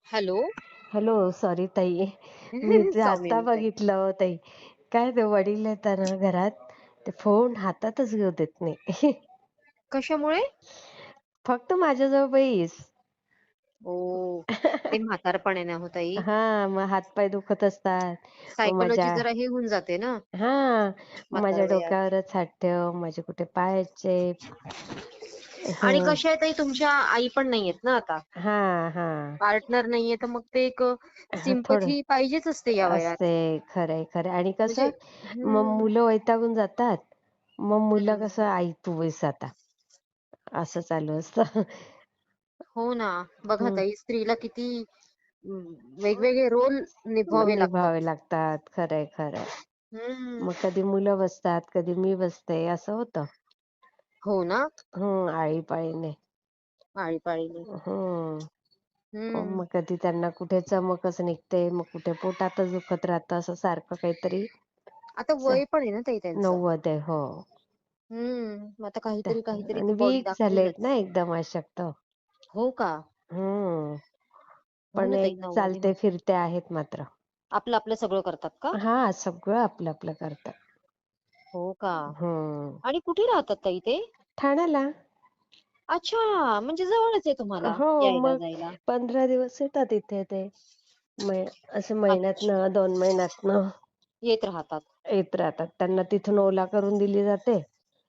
Hello. Hello, sorry ताई. मी ते आता सौम्यनी ताई. बघितलं ताई. काय ते वडील येतात ना घरात, ते फोन हातातच घेऊ देत नाही. कशामुळे? फक्त माझ्याजवळ बैस. ओह! ते म्हातारपण आहे ना हो ताई. हां, मग हातपाय दुखत असतात. मग सायकॉलॉजी माझ्या जरा हे होऊन जाते ना हां, म्हातार माझ्या वयात. डोक्यावरच हात ठेव, माझे कुठे पायाचे आणि हं. कशा आहे ताई तुमच्या आई पण नाहीयेत ना आता. हां, हां. पार्टनर नाहीये तर मग ते एक थोडं सिम्पथी पाहिजेच असते या असते. वयात. खरंय, खरंय. आणि म्हणजे कसं मग हं, मुलं वैतागून जातात. मग मुलं हं. कसं, "आई तू बैस आता." असं चालू असतं. हो ना. बघा हं. ताई स्त्रीला किती वेगवेगळे रोल निभवावे लागतात. निभावावे लागतात. खरंय, खरंय. हं. मग कधी मुलं बसतात, कधी मी बसते असं होतं. हो ना. आळीपाळीने. आळीपाळीने. हं. हं. मग कधी त्यांना कुठे चमकच निघते, मग कुठे पोटातच दुखत राहतं, असं सारखं काहीतरी आता च वय पण आहे ना ताई त्यांचं. 90 आहे. हो. मग आता त्या काहीतरी आणि ती बॉडी वीक झालेत ना दाखवेलच. एकदम अशक्त. हो का? हं. हो पण ना ताई एक 90 चालते म्हटलं. फिरते आहेत मात्र. आपलं सगळं करतात का? हां, सगळं आपलं आपलं करतात. हो का? हं. आणि कुठे राहतात ताई ते? ठाण्याला. अच्छा, म्हणजे जवळच आहे तुम्हाला हो, यायला मग जायला. 15 दिवस येतात इथे ते. मै असं अच्छा. महिन्यातनं 2 महिन्यातनं येत राहतात. येत राहतात. त्यांना तिथून ओला करून दिली जाते.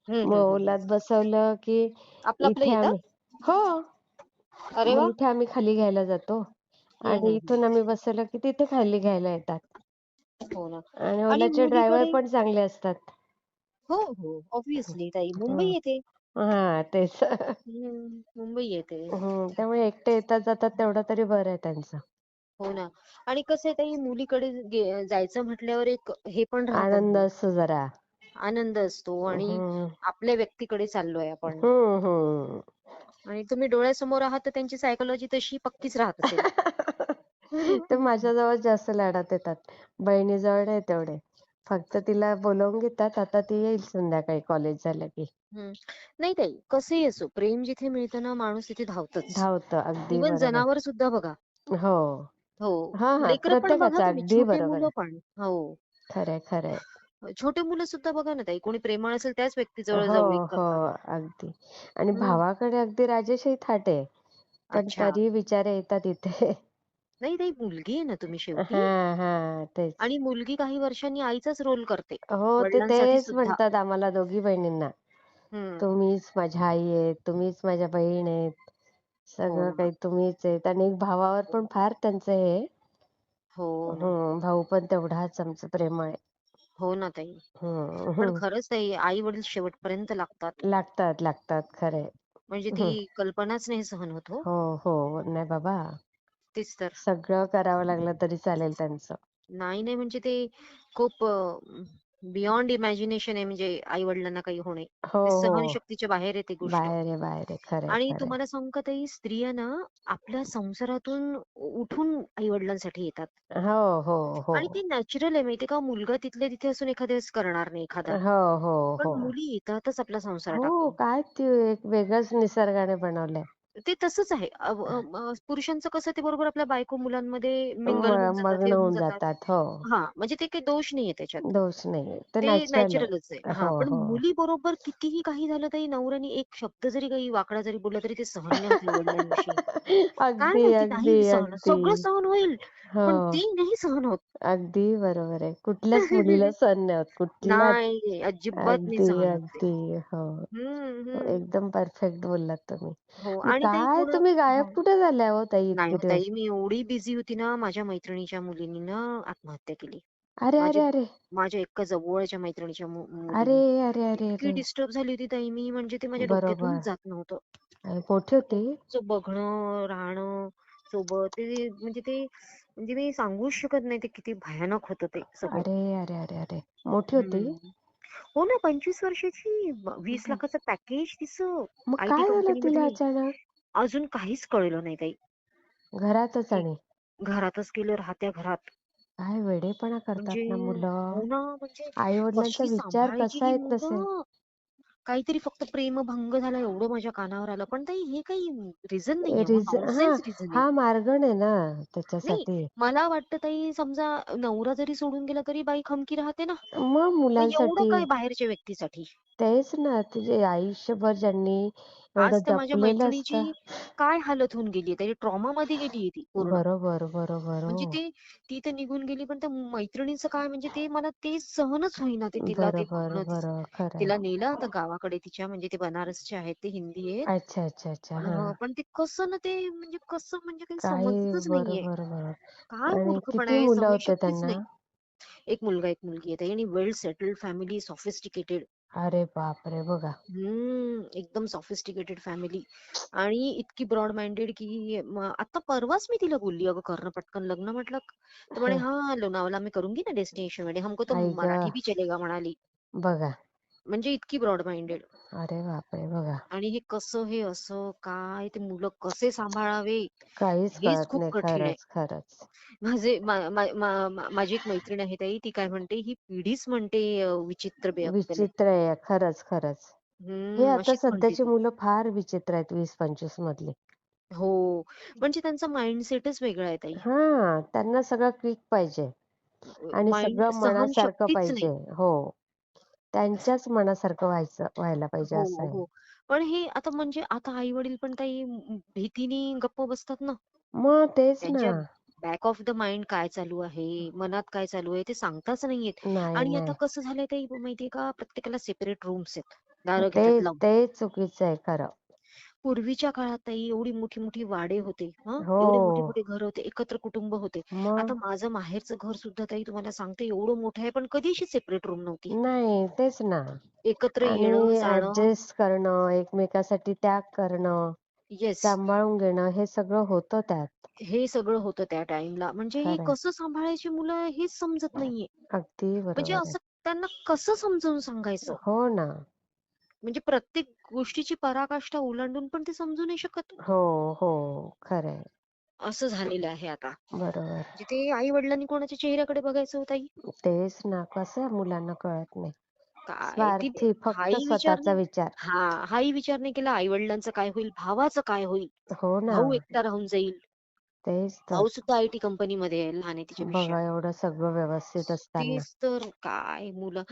हं, मग हं, हं, हं. ओलात बसवलं की आपलं इथे येतात? आम्ही हो. अरे मग वाह! इथे आम्ही खाली घ्यायला जातो हं, आणि हं, हं. इथून आम्ही बसवलं की तिथे खाली घ्यायला येतात. हो ना. आणि आणि ओलाचे ड्रायव्हर मुलीकडे पण चांगले असतात. हो, हो. ऑब्व्हियसली ताई मुंबई हं. येते. हां, तेच. मुंबई येते. त्यामुळे एकटे येतात जातात तेवढं तरी बरं आहे त्यांचं. हो ना. आणि कसं आहे ताई मुलीकडे जायचं म्हटल्यावर एक हे पण राहतं आनंद म्हणा. असतो जरा. आनंद असतो आणि हं. आपल्या व्यक्तीकडे चाललोय आपण. हं, हं. आणि तुम्ही डोळ्यासमोर आहात तर त्यांची सायकॉलॉजी तशी पक्कीच राहत असेल. ते माझ्याजवळ जास्त लाडात येतात. बहिणीजवळ नाही तेवढे. फक्त तिला बोलावून घेतात. आता ती येईल संध्याकाळी कॉलेज झालं की. हं. नाही ताई, कसंही असो, प्रेम जिथे मिळतं ना, माणूस तिथे धावतच. धावतं. अगदी इव्हन बरोबर. जनावर सुद्धा बघा. हो. हो. हां, हां. लेकरं पण बघा प्रत्येकाचं तुम्ही, अगदी छोटे बरोबर मुलं आहे. पण. हो. खरंय, खरंय. छोटे मुलं सुद्धा बघा ना ताई, कोणी प्रेमळ असेल त्याच व्यक्तीजवळ हो, जवळीक हो. करतात. अगदी. आणि हं. भावाकडे अगदी राजेशाही थाट आहे. पण अच्छा. तरी बिचारे येतात इथे. नाही ताई, मुलगी आहे ना तुम्ही शेवटी. हां, हां. तेच. आणि मुलगी काही वर्षांनी आईचाच रोल करते. हो, ते वडिलांसाठी तेच सुद्धा. म्हणतात आम्हाला दोघी बहिणींना. हं. तुम्हीच माझी आई आहे, तुम्हीच माझ्या बहीण आहेत. हो सगळं ना. काही तुम्हीच आहेत आणि भावावर पण फार त्यांचं हे हो ना. भाऊ पण तेवढाच आमचा प्रेमळ आहे. हो ना ताई. हं, पण हं. खरंच ताई आई-वडील शेवटपर्यंत लागतात. लागतात, लागतात. खरं म्हणजे ती कल्पनाच नाही सहन होत हो. हो, हो. नाही बाबा. तेच तर. सगळं करावं लागलं तरी चालेल त्यांचं. नाही, नाही म्हणजे ते खूप बियॉन्ड इमॅजिनेशन आहे म्हणजे आई-वडिलांना काही होणे. हो, ते हो. सहनशक्तीच्या बाहेर आहे ती गोष्ट. बाहेर आहे, बाहेर आहे. खरंय, आणि खरंय. तुम्हाला सांगू का ताई स्त्रिया ना आपल्या संसारातून उठून आई-वडिलांसाठी येतात. हो, हो, हो. आणि ते नॅचरल आहे माहितीये का, मुलगा तिथल्या तिथे असून एखाद्या वेळेस करणार नाही एखादा. हो, हो, पण हो. मुली येतातच आपला संसार हो, टाकून. काय ते एक वेगळंच निसर्गाने बनवलंय. ते तसंच आहे. पुरुषांचं कसं ते बरोबर आपल्या बायको मुलांमध्ये मिंगल होऊन जातात, मग्न हे होऊन होऊन जातात. जातात. हो. हां, म्हणजे ते काही दोष नाहीये त्याच्यात. दोष नाहीये. ते ते नॅचरल नॅचरलच आहे. आहे. हां, हो, पण हो. मुली बरोबर कितीही काही झालं तरी नवऱ्याने एक शब्द जरी काही वाकडा जरी बोलला तरी ते सहन नाही होत आई-वडिलांविषयी. काय अगदी, माहिती अगदी, नाही सहन होत. अगदी. सगळं सहन होईल, हो. पण ते नाही सहन होत. अगदी बरोबर आहे. कुठल्याच मुलीला सहन नाही होत. कुठल्याच. नाही, अजिबात नाही अगदी, सहन होत ते. अगदी. हो. हं, हो, हं. एकदम परफेक्ट बोललात तुम्ही. हो मग आणि ताई काय कोण तुम्ही गायब हां. कुठे झाल्या हो ताई नाही इतके हो दिवस? ताई, मी एवढी बिझी होती ना, माझ्या मैत्रिणीच्या मुलीनी ना आत्महत्या केली. अरे, माझी अरे, अरे! माझ्या एका जवळच्या मैत्रिणीच्या अरे, मुलीनी. अरे, अरे, इतकी अरे! डिस्टर्ब झाली होती ताई मी, म्हणजे ते माझ्या डोक्यातूनच बरोबर. जात नव्हतं. मोठी होती? तिचं बघणं, राहणं सोबत ते म्हणजे मी सांगूच शकत नाही ते किती भयानक होतं ते सगळं. अरे, अरे, अरे, अरे! मोठी होती? हं. हो ना, 25 वर्षाची. 20 हं. लाखाचं पॅकेज तिचं मग आयटी काय झालं तिला कंपनीमध्ये. अचानक? अजून काहीच कळलं नाही ताई. घरातच ती आणि? घरातच गेलं, राहत्या घरात. काय वेडेपणा म्हणजे करतात ना मुलं. हो ना, म्हणजे आई-वडिलांचा कशी विचार सांभाळायची कसा ही येत नसेल? मुलं. काहीतरी फक्त प्रेमभंग झाला एवढं माझ्या कानावर आलं. पण ताई हे काही रिझन नाहीये हो, हा नॉनसेन्स रिझन आहे. हा मार्ग नाही ना नाही, त्याच्यासाठी. मला वाटतं ताई समजा नवरा जरी सोडून गेला तरी बाई खमकी राहते ना. मग मग एवढं मुलांसाठी काय बाहेरच्या व्यक्तीसाठी? तेच ना, तुझे आयुष्यभर ज्यांनी आज एवढं त्या माझ्या जपलेलं मैत्रिणीची असतं. काय हालत होऊन गेलीये. त्याची ट्रॉमामध्ये गेलीये ती पूर्ण. बरोबर बरोबर हो. म्हणजे ती तर निघून गेली, पण त्या मैत्रिणीचं काय म्हणजे ते मला ते सहनच होईना ते तिला ते बरोबर बघणं तिचं. बरोबर खरंय. तिला नेलं आता गावाकडे तिच्या म्हणजे ते बनारसचे आहेत, ते हिंदी आहेत. अच्छा अच्छा अच्छा हा. पण ते कसं ना ते म्हणजे कसं म्हणजे काही काही समजतच नाहीये. बरोबर बरोबर. काय आणि मूर्खपणा किती आहे, मुलं होते सहनशक्तीच त्यांना? नाही. एक मुलगा, एक मुलगी आहे आणि वेल सेटल्ड फॅमिली, सॉफिस्टिकेटेड. अरे बापरे बघा. एकदम सॉफिस्टिकेटेड फॅमिली आणि इतकी ब्रॉड माइंडेड की आता परवाच मी तिला बोलली, "अगं कर ना पटकन लग्न." म्हटलं. तर म्हणे, हं, "हाँ, लोनावला में करूंगी ना डेस्टिनेशन वेडिंग. हमको तो आई ग मराठी भी चलेगा." म्हणाली. बघा. म्हणजे इतकी ब्रॉड माइंडेड. अरे बापरे बघा. आणि हे कसं, हे असं काय, ते मुलं कसे सांभाळावे काहीच हेच कळत खूप नाही कठीण आहे. खरंच खरंच. माझे मा मा मा मा माझी एक मैत्रीण आहे ताई, ती काय म्हणते, ही पिढीच म्हणते विचित्र अक्कल आहे. विचित्र आहे खरंच खरंच. हे आता अशीच म्हणते सध्याची ती. मुलं फार विचित्र आहेत 20-25 मधली. हो. म्हणजे त्यांचा माइंडसेटच वेगळा आहे ताई. हा त्यांना सगळं क्विक पाहिजे आणि माइंड सगळं मनासारखं सहनशक्तीच नाही. पाहिजे. हो. त्यांच्याच मनासारखं व्हायला पाहिजे हो, असं आहे. हो. पण हे आता म्हणजे आता आई-वडील पण ताई भीतीने गप्प बसतात ना. मग तेच ना. त्यांच्या बॅक ऑफ द माइंड काय चालू आहे, मनात काय चालू आहे ते सांगताच नाहीयेत. नाही आणि आता नाही. कसं झालंय ताई माहितीये का, प्रत्येकाला सेपरेट रूम्स आहेत. दारं ते घेतात लावून. ते चुकीचं आहे खरं. पूर्वीच्या काळात ताई एवढी मोठी-मोठी वाडे होते. हां, एवढे हो. मोठे-मोठे घर होते, एकत्र कुटुंब होते. आता मग माझं माहेरचं घर सुद्धा ताई तुम्हाला सांगते एवढं मोठं आहे, पण कधी अशी सेपरेट रूम नव्हती. नाही तेच ना. एकत्र येणं, आणि जाणं. ऍडजस्ट करणं, एकमेकासाठी त्याग करणं, येस. सांभाळून घेणं हे सगळं होतं त्यात. हे सगळं होतं त्या टाईमला. म्हणजे हे खरंय. कसं सांभाळायची मुलं हेच समजत नाहीये. अगदी म्हणजे बरोबर आहे. असं त्यांना कसं समजावून सांगायचं? हो ना. म्हणजे प्रत्येक गोष्टीची पराकाष्ठा ओलांडून पण ते समजू नाही शकत. हो, हो. खरंय. असं झालेलं आहे आता. बरोबर. म्हणजे ते आई-वडिलांनी कोणाच्या चेहऱ्याकडे बघायचं हो ताई? तेच ना. कसं मुलांना कळत नाही. काय ती स्वार्थी फक्त हाही विचार स्वतःचा नाही. विचार. हाही विचार नाही केला आई-वडिलांचं काय होईल? भावाचं काय होईल? हो ना. भाऊ एकटा राहून जाईल. तेच तर. भाऊ सुद्धा आय-टी कंपनीमध्ये आहे, लहान आहे तिच्यापेक्षा. बघा एवढं सगळं व्यवस्थित असताना. तेच तर काय मुलं.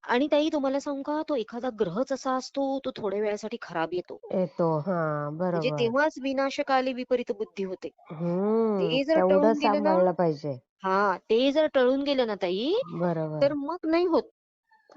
आणि ताई तुम्हाला सांगू का, तो एखादा ग्रहच असा असतो, तो थोड्या वेळासाठी खराब येतो. येतो. हां, म्हणजे बरोबर. तेव्हाच विनाशकाले विपरीत बुद्धी होते. ते जर तेवढं टळून गेलं ना. सांभाळलं पाहिजे. ते जर टळून गेलं ना ताई, बरोबर. तर मग नाही होत.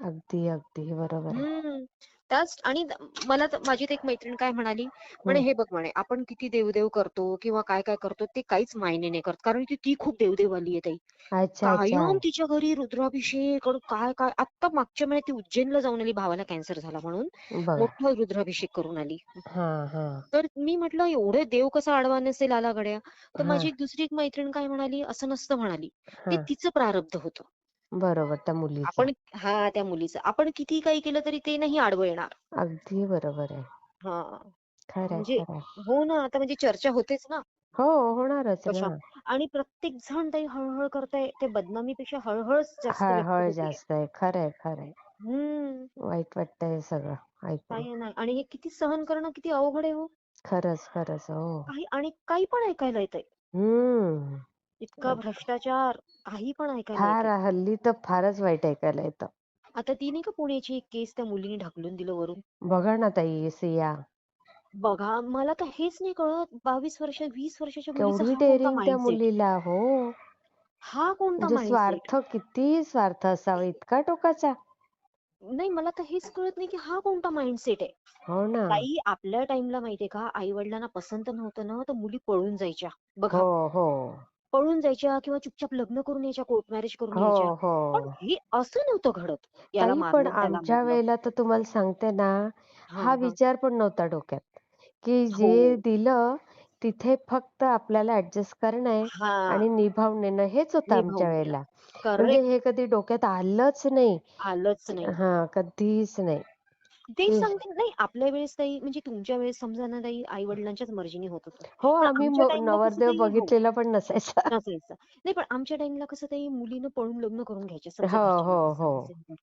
अगदी, अगदी बरोबर आहे. हम्म. त्याच आणि मला तर माझी तर एक मैत्रीण काय म्हणाली, म्हणे हं. हे बघ म्हणे आपण किती देवदेव करतो किंवा काय काय करतो ते काहीच मायने नाही करत. कारण की ती खूप देवदेववाली आहे ताई. अच्छा, अच्छा. कायम तिच्या घरी रुद्राभिषेक आणि काय काय. आत्ता मागच्या महिन्यात ती उज्जैनला जाऊन आली भावाला कॅन्सर झाला म्हणून. बघा. मोठा रुद्राभिषेक करून आली. हां, हां. तर मी म्हटलं एवढे देव कसा आडवा नसेल आला गड्या. तर हां, माझी एक दुसरी एक मैत्रीण काय म्हणाली, असं नसतं म्हणाली. ते हां. तिचं प्रारब्ध होतं. बरोबर त्या मुलीचा. आपण त्या मुलीचं. आपण कितीही काही केलं तरी ते नाही आडवं येणार. अगदी बरोबर आहे. हां. खरंय, म्हणजे खरंय. हो ना, आता म्हणजे चर्चा होतेच ना हो, होणारच ना. तशा. आणि प्रत्येक जण ताई हळहळ करताय. ते बदनामीपेक्षा हळहळच जास्त व्यक्त हळहळ होतीये. जास्त आहे. खरंय, खरंय. हम्म. वाईट वाटतंय हे सगळं ऐकून. काही नाही. आणि हे किती सहन करणं किती अवघड आहे हो. खरंच, खरंच. हो. काही पण ऐकायला येतंय. हं. इतका भ्रष्टाचार, काही पण ऐकायला फार येतंय. हल्ली तर फारच वाईट ऐकायला येतं. आता ती नाही का पुण्याची एक केस त्या मुलीने ढकलून दिलं वरून. बघा ना ताई सिया. बघा, मला तर हेच नाही कळत 22 वर्ष, 20 वर्षाच्या मुलीचा केवढी हा कोणता डेअरिंग त्या माइंडसेट? मुलीला. हो. हा कोणता म्हणजे माइंडसेट? किती स्वार्थ असावा इतका टोकाचा. नाही मला तर हेच कळत नाही की हा कोणता माइंडसेट आहे. हो ना. ताई आपल्या टाइमला माहितीये का आई-वडिलांना पसंत नव्हतं ना, तर मुली पळून जायच्या. बघा, हो, हो. पळून जायच्या किंवा चुपचाप लग्न करून यायच्या, कोर्ट मॅरेज करून हो, यायच्या. हो. पण हे असं नव्हतं घडत. याला ताई पण मारलं, त्याला आमच्या मारलं. वेळेला तर तुम्हाला सांगते ना, हां, हा हां. विचार पण नव्हता डोक्यात, की हो. जे दिलं तिथे फक्त आपल्याला ॲडजस्ट करणं आहे हां. आणि निभावून नेणं हेच होतं आमच्या निभावून नेणं. वेळेला. म्हणजे करेक्ट. हे कधी डोक्यात आलंच नाही. आलंच नाही. हां, कधीच नाही. तेच की सांगते ना. नाही आपल्या वेळेस ताई म्हणजे तुमच्या वेळेस समजा ना ताई आई वडिलांच्याच मर्जीने होत होतं. हो, पण आम्ही आमच्या टाइमला कसं नवरदेव ताई हो बघितलेला पण नसायचा. नसायचं. नाही पण आमच्या टाइमला कसं ताई मुलीनं पळून लग्न करून घ्यायचे समजा हो, घरच्यांना हो, हो. पसंत असेल तर.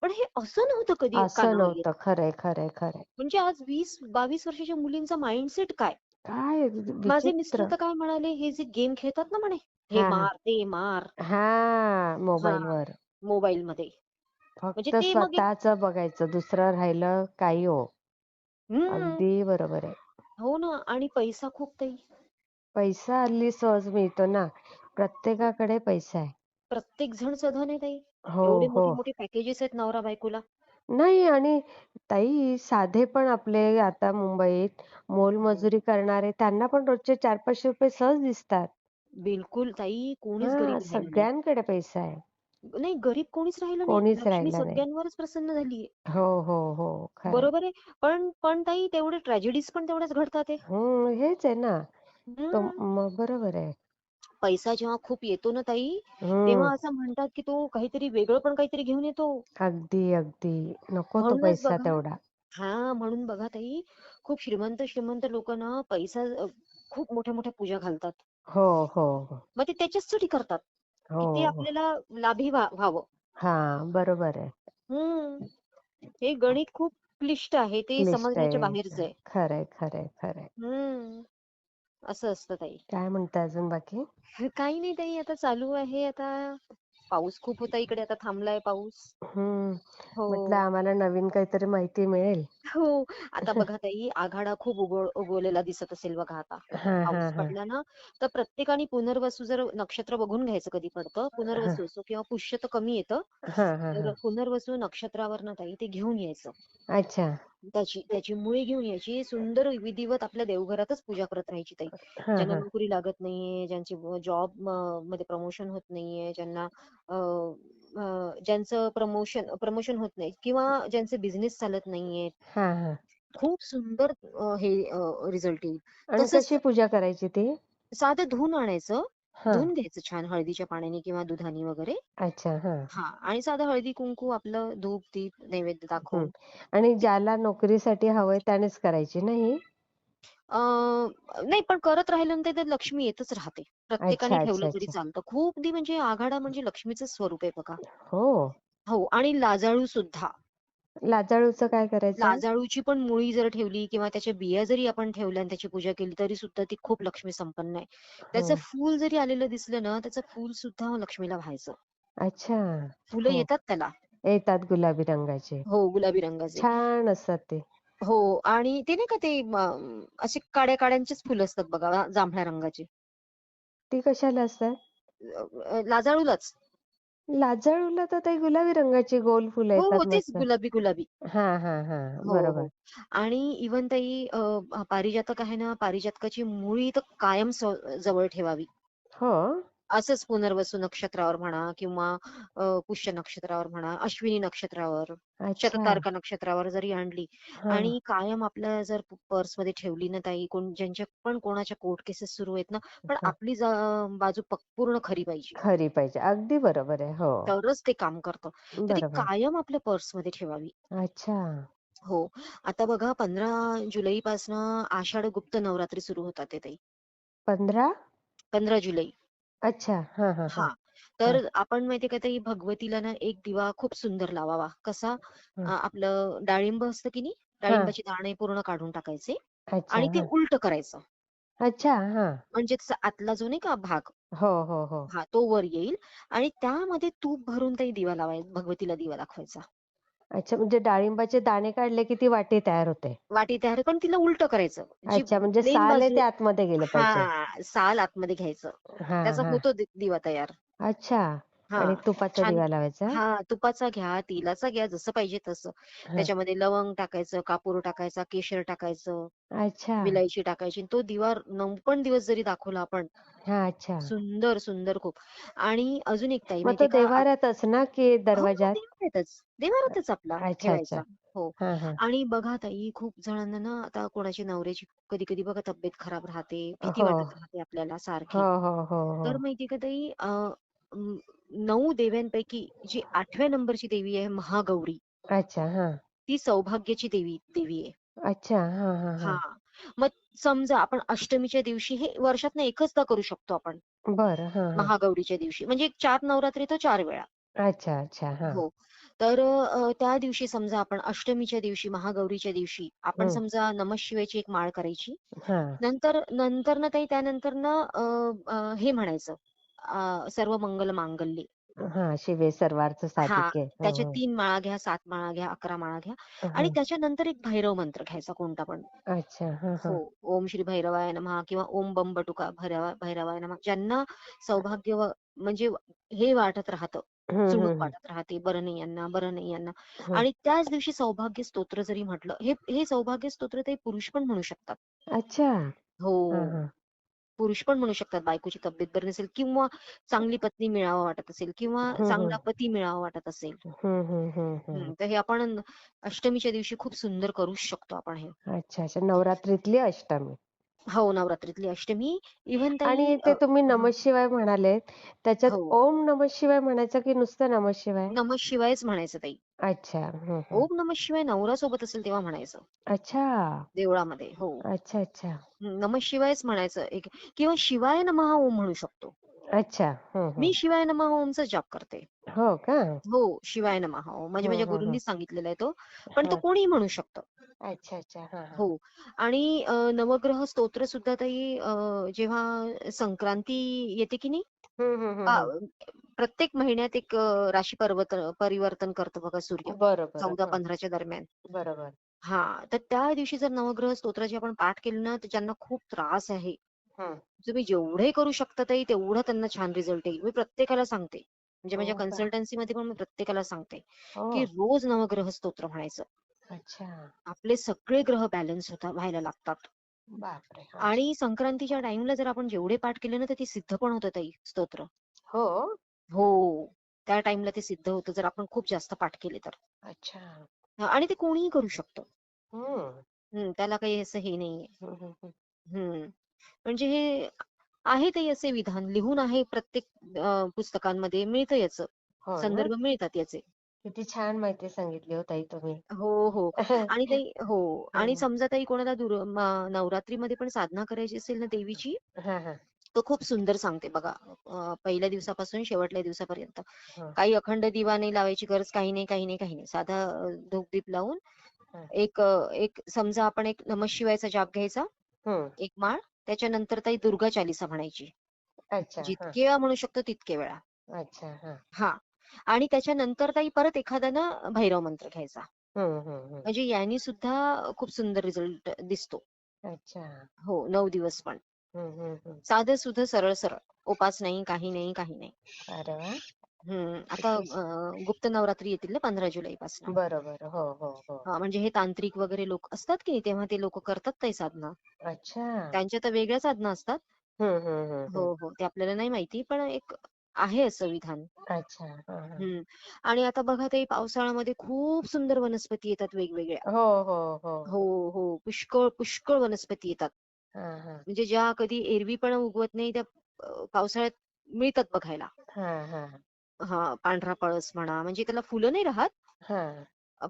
पण हे असं नव्हतं कधी असं कानावर येत. नव्हतं. खरंय, खरंय, खरंय. म्हणजे आज 20-22 वर्षाच्या मुलींचा माइंडसेट काय? काय माझे मिस्टर विचित्र. तर काय म्हणाले, "हे जे गेम खेळतात ना," म्हणे, "हे हां, हां. मार, ते मार." हां, हां, मोबाईलवर. मोबाईलमध्ये. म्हणजे फक्त ते मग एक स्वतःचं बघायचं, दुसरं राहिलं काही हो. हं. अगदी बरोबर आहे. हो ना आणि पैसा खूप ताई. पैसा हल्ली सहज मिळतो ना. प्रत्येकाकडे पैसा आहे. प्रत्येक जण सधन आहे ताई. हो, एवढे हो. मोठे-मोठे पॅकेजेस आहेत नवरा-बायकोला. नाही आणि ताई साधे पण आपले आता मुंबईत मोलमजुरी करणारे त्यांना पण रोजचे ₹400-500 सहज दिसतात. बिलकुल ताई कोणीच हां, गरीब राहिलं नाही. सगळ्यांकडे पैसा आहे. नाही गरीब कोणीच राहिलं नाही. कोणीच लक्ष्मी राहिला नाही. सगळ्यांवरच प्रसन्न झालीये. हो, हो, हो. खरंय. बरोबर आहे. पण ताई तेवढे ट्रॅजेडीज पण तेवढ्याच घडतात आहे. हेच आहे ना. हं. मग बरोबर आहे. पैसा जेव्हा खूप येतो ना ताई, हं. तेव्हा असं म्हणतात, की तो काहीतरी वेगळं पण काहीतरी घेऊन येतो. अगदी, अगदी. नको तो म्हणूनच पैसा बघा तेवढा. हां, म्हणून बघा ताई, खूप श्रीमंत लोकं ना पैसा खूप मोठ्या-मोठ्या पूजा घालतात. हो, हो, हो. मग ते त्याच्याचसाठी करतात, हो, की ते हो. आपल्याला लाभी व्हावं. हां, बरोबर आहे. हं. हे गणित खूप क्लिष्ट आहे. ते क्लिष्ट समजण्याच्या आहे. बाहेरचं आहे. खरंय, खरंय, खरंय. हं. असं असतं ताई. काय म्हणता अजून बाकी? काही नाही ताई आता चालू आहे आता. पाऊस खूप होता इकडे आता थांबलाय पाऊस. हं. म्हटलं हो. आम्हाला नवीन काहीतरी माहिती मिळेल. हो. आता बघा ताई आघाडा खूप उगवलेला दिसत असेल बघा आता. हां, हां, पाऊस हां. पडला ना, तर प्रत्येकाने पुनर्वसू जर नक्षत्र बघून घ्यायचं कधी पडतं. हां. पुनर्वसू असो किंवा पुष्य तर कमी येतं. हां, हां, तर हां. पुनर्वसू नक्षत्रावर ना ताई ते घेऊन यायचं. अच्छा. त्याची त्याची मुळी घेऊन यायची. सुंदर विधिवत आपल्या देवघरातच पूजा करत राहायची ताई. हां, ज्यांना हां. नोकरी लागत नाहीये, ज्यांची जॉब मध्ये प्रमोशन होत नाहीये, ज्यांना अ, ज्यांचं प्रमोशन प्रमोशन होत नाही किंवा ज्यांचे बिझनेस चालत नाहीये. हां, हां. खूप सुंदर हे रिझल्ट येईल. आणि तसंच कशी पूजा करायची ती? साधं धुवून आणायचं. हां. धुवून घ्यायचं छान हळदीच्या पाण्याने किंवा दुधाने वगैरे. अच्छा. हां. हां आणि साधं हळदी-कुंकू आपलं धूप-दीप नैवेद्य हं. दाखवून आणि ते ज्याला नोकरीसाठी हवंय त्यानेच करायची ना ही? नाही पण करत राहिल्यानंतर ते लक्ष्मी येतच राहते. प्रत्येकाने अच्छा, ठेवलं अच्छा, तरी अच्छा. चालतं. खूप म्हणजे आघाडा म्हणजे लक्ष्मीचं स्वरूप आहे बघा. हो. हो आणि लाजाळू सुद्धा. लाजाळूचं काय करायचं? लाजाळूची पण मुळी जर ठेवली किंवा त्याच्या बिया जरी आपण ठेवल्या आणि त्याची पूजा केली तरी सुद्धा ती खूप लक्ष्मी संपन्न आहे. त्याचं हं. फूल जरी आलेलं दिसलं ना, त्याचं फूल सुद्धा लक्ष्मीला व्हायचं. अच्छा. फुलं हो. येतात त्याला. येतात गुलाबी रंगाचे. हो, गुलाबी रंगाचे. छान असतात ते. हो आणि ते नाही का ते असे काड्या-काड्यांचेच फुलं असतात बघा जांभळ्या रंगाचे. ती कशाला असतात? लाजाळूलाच. लाजाळूला तर ते गुलाबी रंगाची गोल फुलं हो, हो. येतात तेच मस्त. गुलाबी. हां, हां, हां. हो, बरोबर. हो. आणि इव्हन ताई पारिजातक आहे ना, पारिजातकाची मुळी तर कायम जवळ ठेवावी. हो? असंच पुनर्वसू नक्षत्रावर म्हणा किंवा पुष्य नक्षत्रावर म्हणा, अश्विनी नक्षत्रावर, अच्छा. शततारका नक्षत्रावर जरी आणली हां. आणि कायम आपल्या जर पर्समध्ये ठेवली ना ताई, ज्यांच्या पण कोणाच्या कोर्ट केसेस सुरू आहेत ना, पण हां. आपली बाजू पूर्ण खरी पाहिजे. खरी पाहिजे. अगदी बरोबर आहे. हो. तरच ते काम करतं. तर ती बरोबर. कायम आपल्या पर्समध्ये ठेवावी. अच्छा. हो. आता बघा 15 जुलैपासनं आषाढ गुप्त नवरात्री सुरू होतात ते ताई. 15? 15 जुलै. अच्छा. हां, हां, हां. हां. तर हां, आपण माहितीये का ताई भगवतीला ना एक दिवा खूप सुंदर लावावा. कसा? हां. आपलं डाळिंब असतं की नाही? हां. डाळिंबाचे दाणे पूर्ण काढून टाकायचे अच्छा. आणि ते हां. उलटं करायचं. अच्छा. हां. म्हणजे त्याचा आतला जो नाही का भाग हो, हो, हो. हां, तो वर येईल आणि त्यामध्ये तूप भरून ताई दिवा भगवतीला दिवा दाखवायचा. अच्छा म्हणजे डाळिंबाचे दाणे काढले की ती वाटी तयार होते. वाटी तयार पण तिला उलटं करायचं. जी अच्छा म्हणजे प्लेन साल आहे बाजू ते आतमध्ये गेलं पाहिजे. हां, साल आतमध्ये घ्यायचं. हां, त्याचा हां. होतो दिवा तयार. अच्छा आणि हां, तुपाचा छान दिवा लावायचा? हां, तुपाचा घ्या, तेलाचा घ्या, जसं पाहिजे तसं. हां. त्याच्यामध्ये लवंग टाकायचं, कापूर टाकायचा, केशर टाकायचं, अच्छा. विलायची टाकायची आणि तो दिवा 9 पण दिवस जरी दाखवला आपण, हां, अच्छा. सुंदर, सुंदर खूप. आणि अजून एक ताई मग तो माहितीये का? देव्हाऱ्यातच ना की हो, हो, दरवाजात? देवारातच आपला अच्छा, अच्छा. ठेवायचा. हो. हां, हां. आणि बघा ताई खूप जणांना ना आता कोणाची नवऱ्याची कधी-कधी बघा तब्येत खराब राहते, भीती हो. वाटत राहते आपल्याला हो, सारखी. हो, हो, हो. तर माहितीये का ताई 9 देव्यांपैकी जी 8व्या नंबरची देवी आहे महागौरी. अच्छा. हां. ती सौभाग्याची देवी देवी आहे. अच्छा. हां, हां, हा. हां. मग समजा आपण अष्टमीच्या दिवशी, हे वर्षातनं एकचदा करू शकतो आपण, बरं. हां, हां. महागौरीच्या दिवशी, म्हणजे 4 नवरात्री तर 4 वेळा. अच्छा, अच्छा. हां. हो. तर त्या दिवशी समजा आपण अष्टमीच्या दिवशी, महागौरीच्या दिवशी आपण हं. समजा नमः शिवायची एक माळ करायची. हां. नंतर ना ताई, त्यानंतर ना हे म्हणायचं, सर्व मंगल मांगल्ये. हां. शिवे सर्वार्थ हां, साधिके. हं, त्याच्या हं. 3 माळा घ्या, 7 माळा घ्या, 11 माळा घ्या आणि हं. त्याच्यानंतर एक भैरव मंत्र घ्यायचा कोणता पण. अच्छा. हां, हो. हां. ओम श्री भैरवाय नमः किंवा ओम बम बटुका भैरवाय नमः. ज्यांना सौभाग्य म्हणजे हे वाटत राहतं, हं, चुणूक हं, हं. वाटत राहते, बरं नाही यांना, बरं नाही यांना, हं. आणि त्याच दिवशी सौभाग्य स्तोत्र जरी म्हटलं, हे हे सौभाग्य स्तोत्र ते पुरुष पण म्हणू शकतात. अच्छा. हां, हो. हां. पुरुष पण म्हणू शकतात. बायकोची तब्येत बरी नसेल किंवा चांगली पत्नी मिळावा वाटत असेल किंवा हं, चांगला हं. पती मिळावा वाटत असेल. हं, हं, हं, हं. तर हे आपण अष्टमीच्या दिवशी खूप सुंदर करूच शकतो आपण हे. अच्छा, अच्छा. नवरात्रीतली अष्टमी. हो, नवरात्रीतली अष्टमी. इव्हन ताई आणि ते तुम्ही नमः शिवाय म्हणालेत, त्याच्यात हो. ओम नमः शिवाय म्हणायचं की नुसतं नमः शिवाय? नमः शिवायच म्हणायचं ताई. अच्छा. हं, हं. ओम नमः शिवाय नवरा सोबत असेल तेव्हा म्हणायचं अच्छा. देवळामध्ये. हो. अच्छा, अच्छा. नमः शिवायच म्हणायचं एक, किंवा शिवाय नमः ओम म्हणू शकतो. अच्छा. हं, मी हं. शिवाय नमः ओमचा जाप करते. हो का? हो, शिवाय नमः ओम म्हणजे हं, माझ्या हं, हं. गुरूंनी सांगितलेला आहे तो. पण तो हां. कोणीही म्हणू शकतं. अच्छा, अच्छा. हां, हां. हो. आणि नवग्रह स्तोत्र सुद्धा ताई, जेव्हा संक्रांती येते की नाही, हं, हं, हं, पा हं. प्रत्येक महिन्यात एक राशी परिवर्तन करतो बघा सूर्य. बरोबर. हं. 14-15च्या दरम्यान. बरोबर. हां, तर त्या दिवशी जर नवग्रह स्तोत्राचे आपण पाठ केले ना, तर ज्यांना खूप त्रास आहे, हं. तुम्ही जेवढे करू शकता ताई, तेवढा त्यांना छान रिझल्ट येईल. मी प्रत्येकाला सांगते. म्हणजे माझ्या हो का? कन्सल्टन्सीमध्ये पण मी प्रत्येकाला सांगते, हो. की रोज नवग्रह स्तोत्र म्हणायचं. अच्छा. आपले सगळे ग्रह बॅलन्स व्हायला लागतात. बापरे! आणि संक्रांतीच्या टाईमला जर आपण जेवढे पाठ केले ना, तर ते सिद्ध पण होतं ताई स्तोत्र. हो? हो. त्या टाईमला ते सिद्ध होतं जर आपण खूप जास्त पाठ केले तर. अच्छा. आणि ते कोणीही करू शकतं. हं. त्याला काही असं हे नाहीये. हं, हं, हं. हं. म्हणजे हे आहेतही असे विधान लिहून आहे प्रत्येक पुस्तकांमध्ये मिळतं याचं. हो ना? संदर्भ मिळतात याचे. किती छान माहिती सांगितली हो ताई तुम्ही. हो, हो. आणि ताई हो. आणि हं. समजा ताई कोणाला नवरात्रीमध्ये पण साधना करायची असेल ना देवीची, हां, हां. तो खूप सुंदर सांगते बघा. पहिल्या दिवसापासून शेवटल्या दिवसापर्यंत. हं, काही अखंड दिवा नाही लावायची गरज, काही नाही, काही नाही, काही नाही. साधा धूप-दीप लावून हं. एक समजा आपण एक नमः शिवायचा जाप घ्यायचा, हं. एक माळ. त्याच्यानंतर ताई दुर्गा चालीसा म्हणायची. अच्छा. हां. जितके वेळा म्हणू शकतो तितके वेळा. अच्छा. हां. हां. आणि त्याच्यानंतर ताई परत एखादा ना भैरव मंत्र घ्यायचा. हं, हं, हं. म्हणजे यानी सुद्धा खूप सुंदर रिझल्ट दिसतो. अच्छा. हो, 9 दिवस पण. हं, हं, हं. साधं-सुधं, सरळ-सरळ. उपास नाही, काही नाही, काही नाही. अरे वाह! आता किती गुप्त नवरात्री येतील ना 15 जुलैपासून. बरोबर. हो, हो, हो. हां, म्हणजे हे तांत्रिक वगैरे लोक असतात की नाही, तेव्हा ते लोकं करतात ताई साधना. अच्छा. त्यांच्या तर वेगळ्या साधना असतात. हं, हं, हं, हो, हं. हो. ते आपल्याला नाही माहिती, पण एक आहे असं विधान. अच्छा. हां, हां. हं. आणि आता बघा ताई, पावसाळ्यामध्ये खूप सुंदर वनस्पती येतात वेगवेगळ्या. हो, हो, हो. हो, हो. पुष्कळ, पुष्कळ वनस्पती येतात. हां, हां. म्हणजे ज्या कधी एरवी पण उगवत नाही, त्या पावसाळ्यात मिळतात बघायला. हां, हां. हां, पांढरा पळस म्हणा, म्हणजे त्याला फुलं नाही राहत, हां.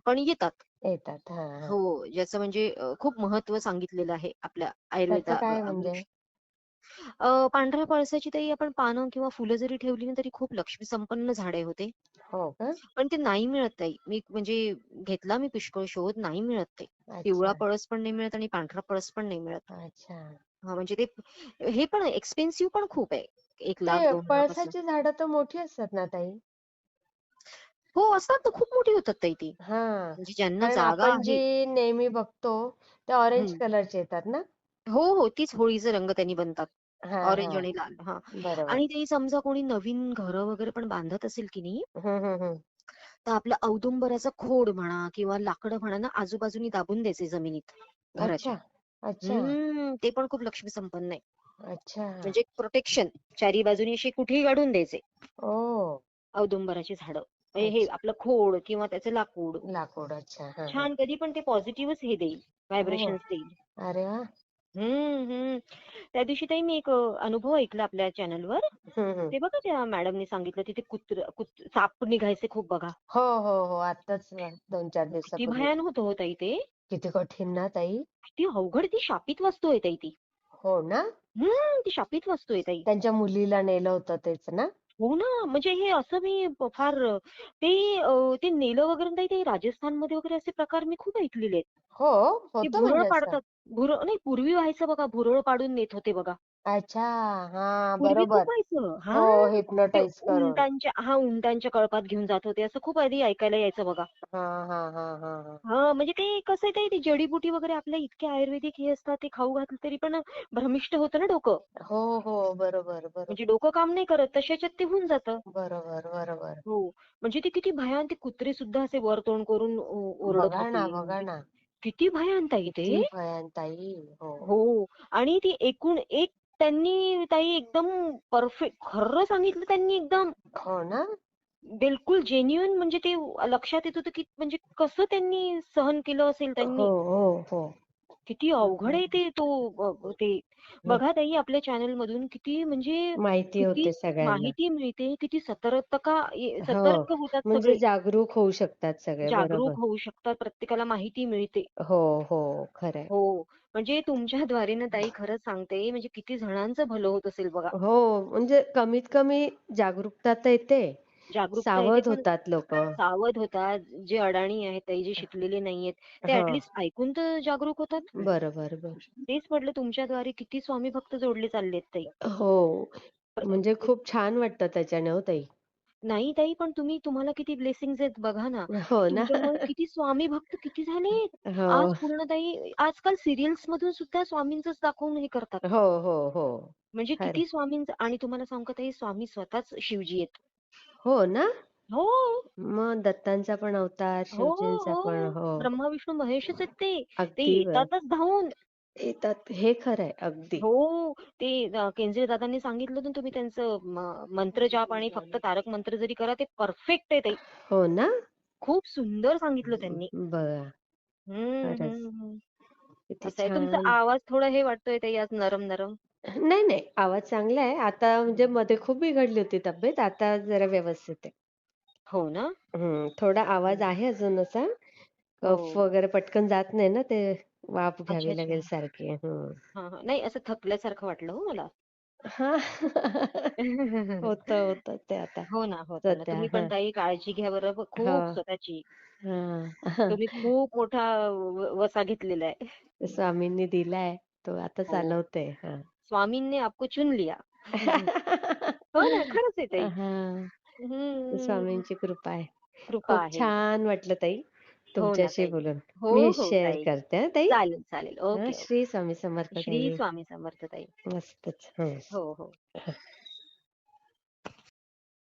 पण येतात. येतात. हां, हां. हो, ज्याचं म्हणजे खूप महत्त्व सांगितलेलं आहे आपल्या त्याचं काय म्हणजे? वृक्ष. पांढऱ्या पळसाची ताई आपण पानं किंवा फुलं जरी ठेवली ना, तरी खूप लक्ष्मी संपन्न झाडे होते. हो का? पण ते नाही मिळत ताई. मी म्हणजे घेतला मी पुष्कळ शोध, नाही मिळत ते. पिवळा अच्छा. पळस पण नाही मिळत आणि पांढरा पळस पण नाही मिळत. अच्छा. हां, म्हणजे ते हे पण एक्सपेन्सिव्ह पण खूप आहे. 1,00,000 ते 2,00,000 पळसाची झाडं तर मोठी असतात ना ताई? हो, असतात ना, खूप मोठी होतात ताई ती. हां. म्हणजे ज्यांना कारण जागा आपण आहे. जी नेहमी बघतो, ते ऑरेंज हं. कलरचे येतात ना? हो, हो. तीच होळीचे रंग त्यांनी बनतात. हां, ऑरेंज हां. आणि लाल. हां. बरोबर. आणि ते समजा कोणी नवीन घरं वगैरे पण बांधत असेल की नाही, हं, हं, हं. तर आपलं औदुंबराचं खोड म्हणा किंवा लाकडं म्हणा ना, आजूबाजूनी दाबून द्यायचे जमिनीत घराच्या. अच्छा. अच्छा. ते पण खूप लक्ष्मी संपन्न आहे. अच्छा. म्हणजे प्रोटेक्शन चारी बाजूनी असे कुठेही काढून द्यायचे ओह! औदुंबराची झाडं. म्हणजे हे अच्छा. आपलं खोड किंवा त्याचं लाकूड. लाकूड. अच्छा. हां, हां. छान कधी पण ते पॉझिटिव्हच हे देईल, हो. व्हायब्रेशन्स देईल. अरे वाह! हं. त्या दिवशी ताई मी एक अनुभव ऐकला आपल्या चॅनलवर. हम्म. ते बघा त्या मॅडमनी सांगितलं तिथे साप निघायचे खूप बघा. हो हो हो, आताच 2-4 किती दिवसापूर्वी. भयान होतं हो ताई ते. किती कठीण ना ताई. किती अवघड ती शापित वस्तू आहे ताई ती. हो ना. ती शापित वस्तू आहे ताई. त्यांच्या मुलीला नेलं होतं तेच ना. हो ना, म्हणजे हे असं मी फार ते ते नेलं वगैरे नाही ते राजस्थानमध्ये वगैरे असे प्रकार मी खूप ऐकलेले आहेत. हो, ते होतं भुरळ म्हणजे असं. पाडतात. नाही पूर्वी व्हायचं बघा, भुरळ पाडून नेत होते बघा. अच्छा. हा, पूर्वी खूप बरोबर. व्हायचं. हो, ते हिप्नोटाइज करून. उंटांच्या कळपात घेऊन जात होते. असं खूप आधी ऐकायला यायचं बघा. हा हा हा हा हा. म्हणजे ते कसं आहे ताई, ती जडीबुटी वगैरे आपल्या इतके आयुर्वेदिक हे असतात, ते खाऊ घातलं तरी पण भ्रमिष्ट होतं ना डोकं. हो हो, बरोबर म्हणजे बरोबर. डोकं काम नाही करत, तशाच्यात ते होऊन जातं. बरोबर बरोबर. हो. म्हणजे ते किती भयान ते कुत्रे सुद्धा असे वर तोंड करून ओरडत बघा ना होते. बघा म्हणजे ना. किती भयान ताई ते. किती भयान ताई. हो. हो. आणि ती एकूण एक त्यांनी ताई एकदम परफेक्ट खरं सांगितलं त्यांनी एकदम हो ना. बिलकुल जेन्युइन म्हणजे ते लक्षात येत होतं की म्हणजे कसं त्यांनी सहन केलं असेल हो त्यांनी. हो हो. किती अवघड आहे ते तो ते हं. बघा ताई आपल्या चॅनल मधून किती म्हणजे माहिती किती होते सगळ्यांना. माहिती मिळते, किती हो, सतर्क होतात म्हणजे सगळे. जागरूक होऊ शकतात सगळे. बरोबर. जागरूक होऊ शकतात, प्रत्येकाला माहिती मिळते. हो हो, खरंय. हो. म्हणजे तुमच्याद्वारे ना ताई खरंच सांगते म्हणजे किती जणांचं भलं होत असेल बघा. हो, म्हणजे कमीत कमी जागरूकता तर येते. जागरूकता येते सावध पण होतात लोकं. सावध होतात. जे अडाणी आहेत ताई, जे शिकलेले नाहीयेत, ते हां. ॲटलीस्ट ऐकून तर जागरूक होतात. बरोबर, बरं. तेच म्हटलं तुमच्याद्वारे किती स्वामी भक्त जोडले चाललेत ताई. हो, प्र- म्हणजे खूप छान वाटतं त्याच्याने हो ताई. नाही ताई, पण तुम्हाला किती ब्लेसिंग्ज आहेत बघा ना. हो ना. तुमच्यामुळे किती स्वामी भक्त किती झालेत. आज हो. पूर्ण ताई आजकाल सीरियल्स मधून सुद्धा स्वामींचंच दाखवून हे करतात. हो, हो, हो. म्हणजे खरंय. किती स्वामींचं आणि तुम्हाला सांगू का ताई स्वामी स्वतःच शिवजी आहेत. हो ना? हो. मग दत्तांचा पण अवतार, हो, शिवजींचा पण. हो. हो. ब्रह्मा, विष्णू, महेशच आहेत ते. ते अगदी बरं. येतातच धावून. येतात हे खरंय अगदी. हो. ते केंद्रे दादांनी सांगितलं होतं ना तुम्ही त्यांचं मंत्र जाप आणि फक्त तारक मंत्र जरी करा ते परफेक्ट आहे ताई. हो ना? खूप सुंदर सांगितलं त्यांनी. बघा. हं, खरंच. हं, हं. किती असं आहे. तुमचा छान. आवाज थोडा हे वाटतोय ताई आज नरम नरम. नाही, नाही. आवाज चांगला आहे. आता म्हणजे मध्ये खूप बिघडली होती तब्येत. आता जरा व्यवस्थित आहे. हो ना? थोडा आवाज हं. आहे अजून असा. हो. कफ वगैरे पटकन जात नाही ना ते. वाफ अच्छा, घ्यावी अच्छा. लागेल सारखी. हां. नाही असं थकल्यासारखं वाटलं हो मला. हां. होतं ते आता हो ना, होतं ना. सध्या. तुम्ही पण ताई काळजी घ्या बरं हो. खूप स्वतःची. हां. तुम्ही खूप मोठा वसा घेतलेला आहे. स्वामींनी दिलाय. तो आता हो. चालवते. हां. स्वामींनी ने आपको चुन लिया. हो ना, खरंच आहे ताई. हां. हं. स्वामींची कृपा आहे. कृपा खूप आहे. छान वाटलं ताई हो ना तुमच्याशी ताई. बोलून. हो, मी हो शेअर ताई. करते हां ताई. चालेल, चालेल. Okay, Shri okay. स्वामी समर्थ श्री ताई. स्वामी समर्थ ताई. मस्तच. हं. हो, हो.